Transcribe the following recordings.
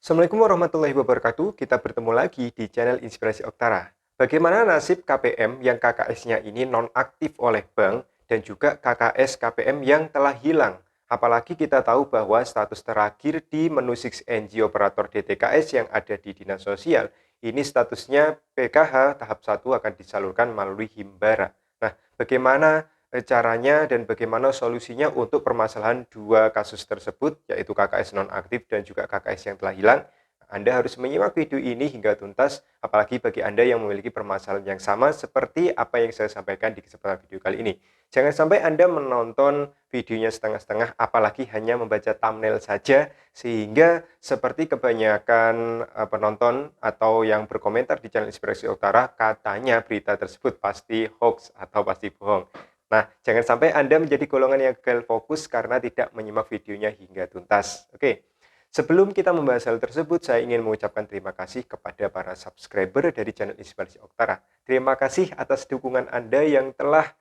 Assalamualaikum warahmatullahi wabarakatuh. Kita bertemu lagi di channel Inspirasi Oktara. Bagaimana nasib KPM yang KKS-nya ini nonaktif oleh bank dan juga KKS KPM yang telah hilang? Apalagi kita tahu bahwa status terakhir di menu 6NG operator DTKS yang ada di Dinas Sosial, ini statusnya PKH tahap 1 akan disalurkan melalui Himbara. Nah, bagaimana caranya dan bagaimana solusinya untuk permasalahan dua kasus tersebut, yaitu KKS nonaktif dan juga KKS yang telah hilang. Anda harus menyimak video ini hingga tuntas, apalagi bagi Anda yang memiliki permasalahan yang sama seperti apa yang saya sampaikan di kesempatan video kali ini. Jangan sampai Anda menonton videonya setengah-setengah, apalagi hanya membaca thumbnail saja, sehingga seperti kebanyakan penonton atau yang berkomentar di channel Inspirasi Utara, katanya berita tersebut pasti hoax atau pasti bohong. Nah, jangan sampai Anda menjadi golongan yang gagal fokus karena tidak menyimak videonya hingga tuntas. Oke, sebelum kita membahas hal tersebut, saya ingin mengucapkan terima kasih kepada para subscriber dari channel Inspirasi Oktara. Terima kasih atas dukungan Anda yang telah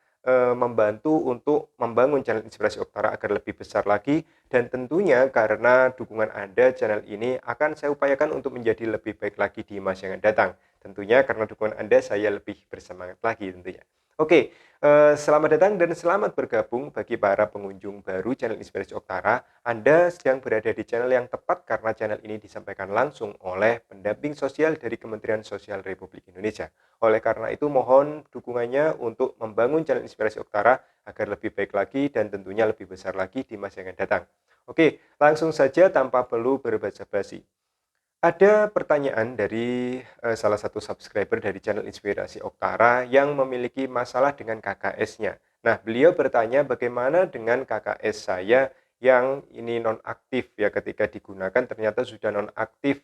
membantu untuk membangun channel Inspirasi Oktara agar lebih besar lagi, dan tentunya karena dukungan Anda, channel ini akan saya upayakan untuk menjadi lebih baik lagi di masa yang akan datang. Tentunya karena dukungan Anda, saya lebih bersemangat lagi tentunya. Oke, selamat datang dan selamat bergabung bagi para pengunjung baru channel Inspirasi Oktara. Anda sedang berada di channel yang tepat karena channel ini disampaikan langsung oleh pendamping sosial dari Kementerian Sosial Republik Indonesia. Oleh karena itu, mohon dukungannya untuk membangun channel Inspirasi Oktara agar lebih baik lagi dan tentunya lebih besar lagi di masa yang akan datang. Oke, langsung saja tanpa perlu berbasa-basi. Ada pertanyaan dari salah satu subscriber dari channel Inspirasi Oktara yang memiliki masalah dengan KKS-nya. Nah, beliau bertanya bagaimana dengan KKS saya yang ini nonaktif ya, ketika digunakan ternyata sudah nonaktif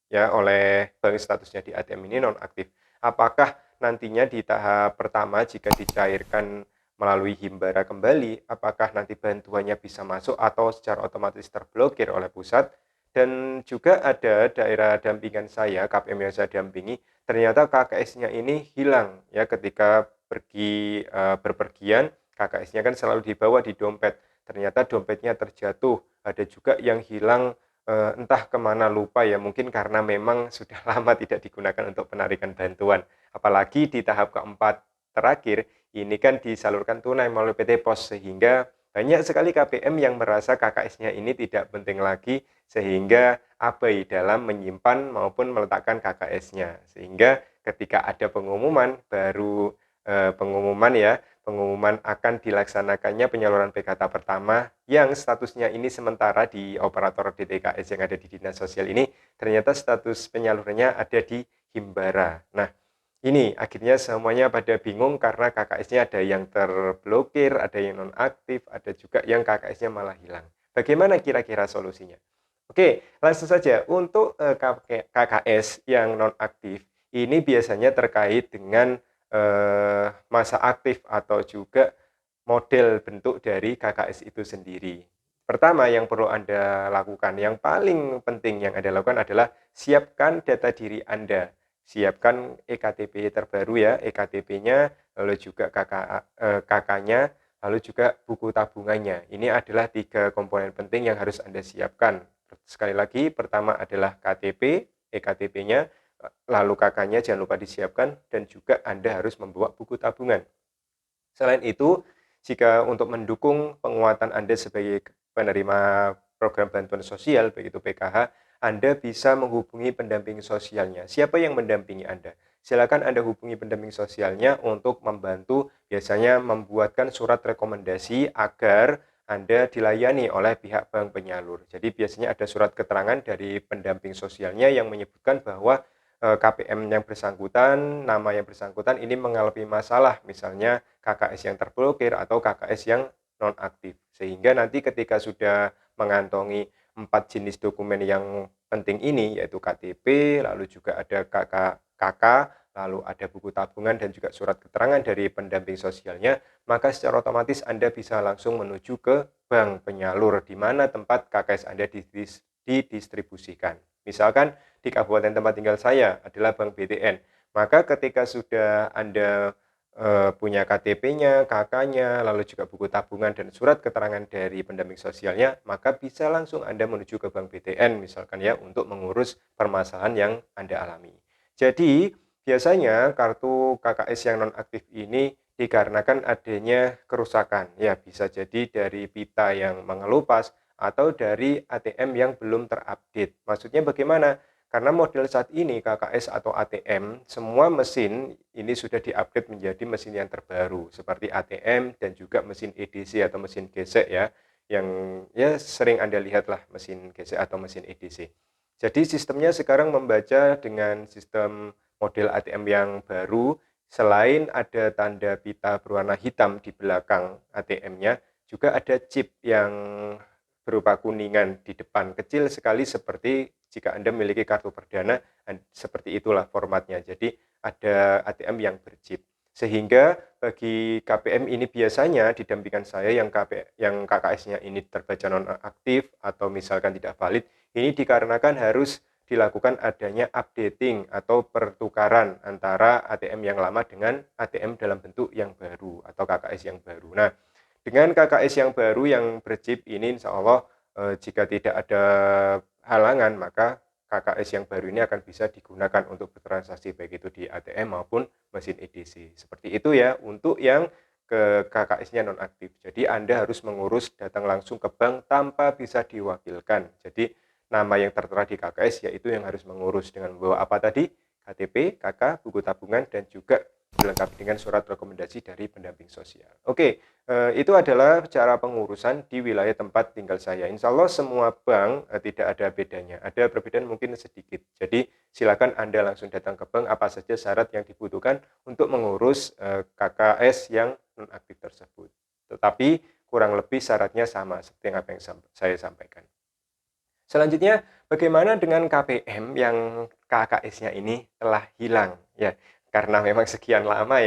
ya oleh bank, statusnya di ATM ini nonaktif. Apakah nantinya di tahap pertama jika dicairkan melalui Himbara kembali, apakah nanti bantuannya bisa masuk atau secara otomatis terblokir oleh pusat? Dan juga ada daerah dampingan saya, KPM yang saya dampingi, ternyata KKS-nya ini hilang ya ketika pergi berpergian, KKS-nya kan selalu dibawa di dompet. Ternyata dompetnya terjatuh. Ada juga yang hilang entah kemana lupa ya, mungkin karena memang sudah lama tidak digunakan untuk penarikan bantuan. Apalagi di tahap keempat terakhir, ini kan disalurkan tunai melalui PT Pos, sehingga banyak sekali KPM yang merasa KKS-nya ini tidak penting lagi, sehingga abai dalam menyimpan maupun meletakkan KKS-nya. Sehingga ketika ada pengumuman, baru pengumuman akan dilaksanakannya penyaluran PK tahap pertama yang statusnya ini sementara di operator DTKS yang ada di Dinas Sosial ini, ternyata status penyalurannya ada di Himbara. Nah, ini akhirnya semuanya pada bingung karena KKS-nya ada yang terblokir, ada yang nonaktif, ada juga yang KKS-nya malah hilang. Bagaimana kira-kira solusinya? Oke, langsung saja. Untuk KKS yang nonaktif, ini biasanya terkait dengan masa aktif atau juga model bentuk dari KKS itu sendiri. Pertama yang perlu Anda lakukan, yang paling penting yang Anda lakukan adalah siapkan data diri Anda. Siapkan EKTP terbaru ya, EKTP-nya, lalu juga KK-nya, lalu juga buku tabungannya. Ini adalah 3 komponen penting yang harus Anda siapkan. Sekali lagi, pertama adalah KTP, EKTP-nya, lalu KK-nya jangan lupa disiapkan, dan juga Anda harus membawa buku tabungan. Selain itu, jika untuk mendukung penguatan Anda sebagai penerima program bantuan sosial, baik itu PKH, Anda bisa menghubungi pendamping sosialnya. Siapa yang mendampingi Anda? Silakan Anda hubungi pendamping sosialnya untuk membantu, biasanya membuatkan surat rekomendasi agar Anda dilayani oleh pihak bank penyalur. Jadi biasanya ada surat keterangan dari pendamping sosialnya yang menyebutkan bahwa KPM yang bersangkutan, nama yang bersangkutan ini mengalami masalah, misalnya KKS yang terblokir atau KKS yang nonaktif. Sehingga nanti ketika sudah mengantongi 4 jenis dokumen yang penting ini, yaitu KTP, lalu juga ada KK, lalu ada buku tabungan dan juga surat keterangan dari pendamping sosialnya, maka secara otomatis Anda bisa langsung menuju ke bank penyalur di mana tempat KKS Anda didistribusikan. Misalkan di kabupaten tempat tinggal saya adalah Bank BTN, maka ketika sudah Anda punya KTP-nya, KK-nya, lalu juga buku tabungan dan surat keterangan dari pendamping sosialnya, maka bisa langsung Anda menuju ke Bank BTN misalkan ya untuk mengurus permasalahan yang Anda alami. Jadi, biasanya kartu KKS yang nonaktif ini dikarenakan adanya kerusakan. Ya, bisa jadi dari pita yang mengelupas atau dari ATM yang belum terupdate. Maksudnya bagaimana? Karena model saat ini KKS atau ATM, semua mesin ini sudah di-upgrade menjadi mesin yang terbaru seperti ATM dan juga mesin EDC atau mesin gesek ya, yang ya sering Anda lihatlah mesin gesek atau mesin EDC. Jadi sistemnya sekarang membaca dengan sistem model ATM yang baru, selain ada tanda pita berwarna hitam di belakang ATM-nya, juga ada chip yang berupa kuningan di depan, kecil sekali seperti jika Anda memiliki kartu perdana, seperti itulah formatnya. Jadi ada ATM yang berchip. Sehingga bagi KPM ini biasanya didampingan saya yang KKS-nya ini terbaca nonaktif atau misalkan tidak valid, ini dikarenakan harus dilakukan adanya updating atau pertukaran antara ATM yang lama dengan ATM dalam bentuk yang baru atau KKS yang baru. Nah, dengan KKS yang baru yang berchip ini insya Allah jika tidak ada halangan maka KKS yang baru ini akan bisa digunakan untuk bertransaksi baik itu di ATM maupun mesin EDC. Seperti itu ya untuk yang ke KKS-nya nonaktif. Jadi Anda harus mengurus datang langsung ke bank tanpa bisa diwakilkan. Jadi nama yang tertera di KKS yaitu yang harus mengurus dengan membawa apa tadi? KTP, KK, buku tabungan dan juga dilengkapi dengan surat rekomendasi dari pendamping sosial. Oke, itu adalah cara pengurusan di wilayah tempat tinggal saya. Insya Allah semua bank tidak ada bedanya. Ada perbedaan mungkin sedikit. Jadi silakan Anda langsung datang ke bank apa saja syarat yang dibutuhkan untuk mengurus KKS yang nonaktif tersebut. Tetapi kurang lebih syaratnya sama seperti yang apa yang saya sampaikan. Selanjutnya, bagaimana dengan KPM yang KKS-nya ini telah hilang? Ya, karena memang sekian lama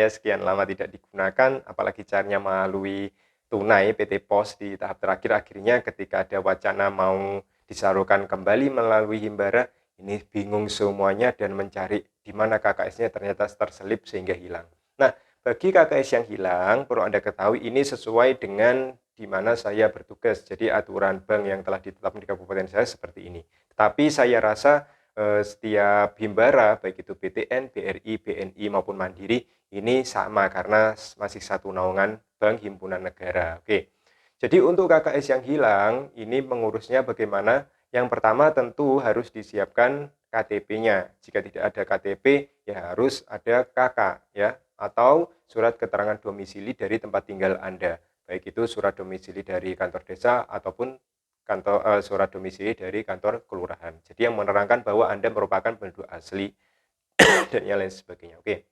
tidak digunakan, apalagi caranya melalui tunai PT Pos di tahap terakhir, akhirnya ketika ada wacana mau disalurkan kembali melalui Himbara, ini bingung semuanya dan mencari di mana KKS-nya ternyata terselip sehingga hilang. Nah, bagi KKS yang hilang, perlu Anda ketahui ini sesuai dengan di mana saya bertugas. Jadi aturan bank yang telah ditetapkan di kabupaten saya seperti ini. Tapi saya rasa setiap himbara, baik itu BTN, BRI, BNI maupun Mandiri, ini sama karena masih satu naungan Bank Himpunan Negara. Oke. Jadi untuk KKS yang hilang, ini mengurusnya bagaimana? Yang pertama tentu harus disiapkan KTP-nya. Jika tidak ada KTP, ya harus ada KK ya atau surat keterangan domisili dari tempat tinggal Anda. Baik itu surat domisili dari kantor desa ataupun surat domisili dari kantor kelurahan. Jadi yang menerangkan bahwa Anda merupakan penduduk asli dan yang lain sebagainya. Oke.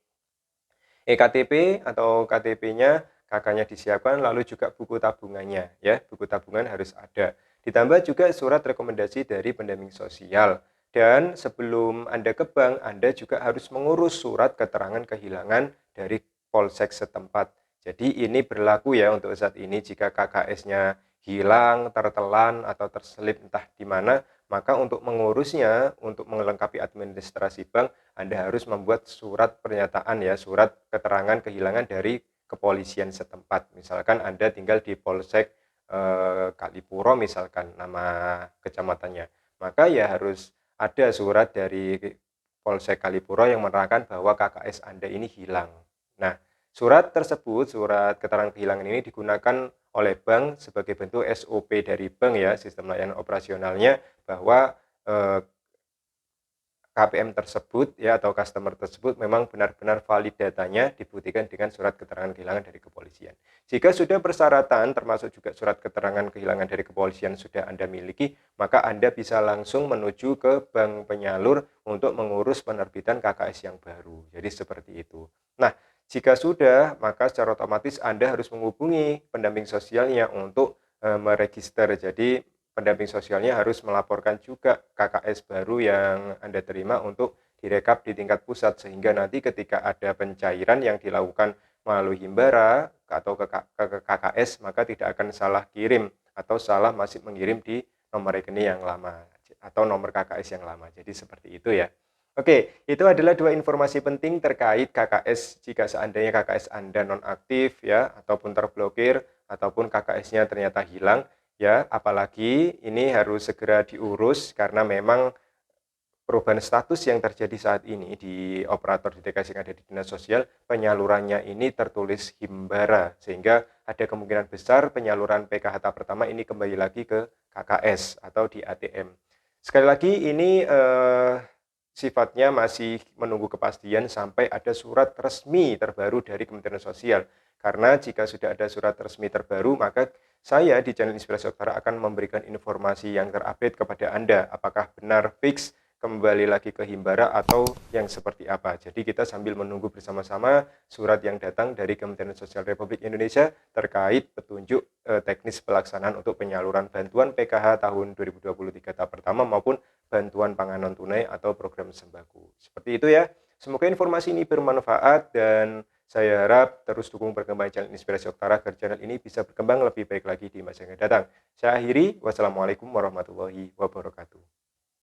EKTP atau KTP-nya KK-nya disiapkan, lalu juga buku tabungannya ya. Buku tabungan harus ada. Ditambah juga surat rekomendasi dari pendamping sosial. Dan sebelum Anda ke bank, Anda juga harus mengurus surat keterangan kehilangan dari polsek setempat. Jadi ini berlaku ya untuk saat ini jika KKS-nya hilang, tertelan atau terselip entah di mana, maka untuk mengurusnya, untuk melengkapi administrasi bank, Anda harus membuat surat pernyataan ya, surat keterangan kehilangan dari kepolisian setempat. Misalkan Anda tinggal di Polsek Kalipuro misalkan nama kecamatannya. Maka ya harus ada surat dari Polsek Kalipuro yang menerangkan bahwa KKS Anda ini hilang. Nah, surat tersebut, surat keterangan kehilangan ini digunakan oleh bank sebagai bentuk SOP dari bank ya, sistem layanan operasionalnya bahwa KPM tersebut ya atau customer tersebut memang benar-benar valid datanya dibuktikan dengan surat keterangan kehilangan dari kepolisian. Jika sudah persyaratan termasuk juga surat keterangan kehilangan dari kepolisian sudah Anda miliki, maka Anda bisa langsung menuju ke bank penyalur untuk mengurus penerbitan KKS yang baru. Jadi seperti itu. Nah, jika sudah, maka secara otomatis Anda harus menghubungi pendamping sosialnya untuk meregister. Jadi pendamping sosialnya harus melaporkan juga KKS baru yang Anda terima untuk direkap di tingkat pusat sehingga nanti ketika ada pencairan yang dilakukan melalui Himbara atau ke KKS maka tidak akan salah kirim atau salah masih mengirim di nomor rekening yang lama atau nomor KKS yang lama. Jadi seperti itu ya. Oke, itu adalah dua informasi penting terkait KKS jika seandainya KKS Anda nonaktif ya, ataupun terblokir, ataupun KKS-nya ternyata hilang ya. Apalagi ini harus segera diurus karena memang perubahan status yang terjadi saat ini di operator DTKS yang ada di Dinas Sosial, penyalurannya ini tertulis Himbara, sehingga ada kemungkinan besar penyaluran PKH tahap pertama ini kembali lagi ke KKS atau di ATM. Sekali lagi ini sifatnya masih menunggu kepastian sampai ada surat resmi terbaru dari Kementerian Sosial. Karena jika sudah ada surat resmi terbaru, maka saya di channel Inspirasi Oktara akan memberikan informasi yang terupdate kepada Anda. Apakah benar fix kembali lagi ke Himbara atau yang seperti apa. Jadi kita sambil menunggu bersama-sama surat yang datang dari Kementerian Sosial Republik Indonesia terkait petunjuk teknis pelaksanaan untuk penyaluran bantuan PKH tahun 2023 tahap pertama maupun bantuan pangan non tunai atau program sembako. Seperti itu ya. Semoga informasi ini bermanfaat dan saya harap terus dukung perkembangan channel Inspirasi Oktara agar channel ini bisa berkembang lebih baik lagi di masa yang akan datang. Saya akhiri, wassalamualaikum warahmatullahi wabarakatuh.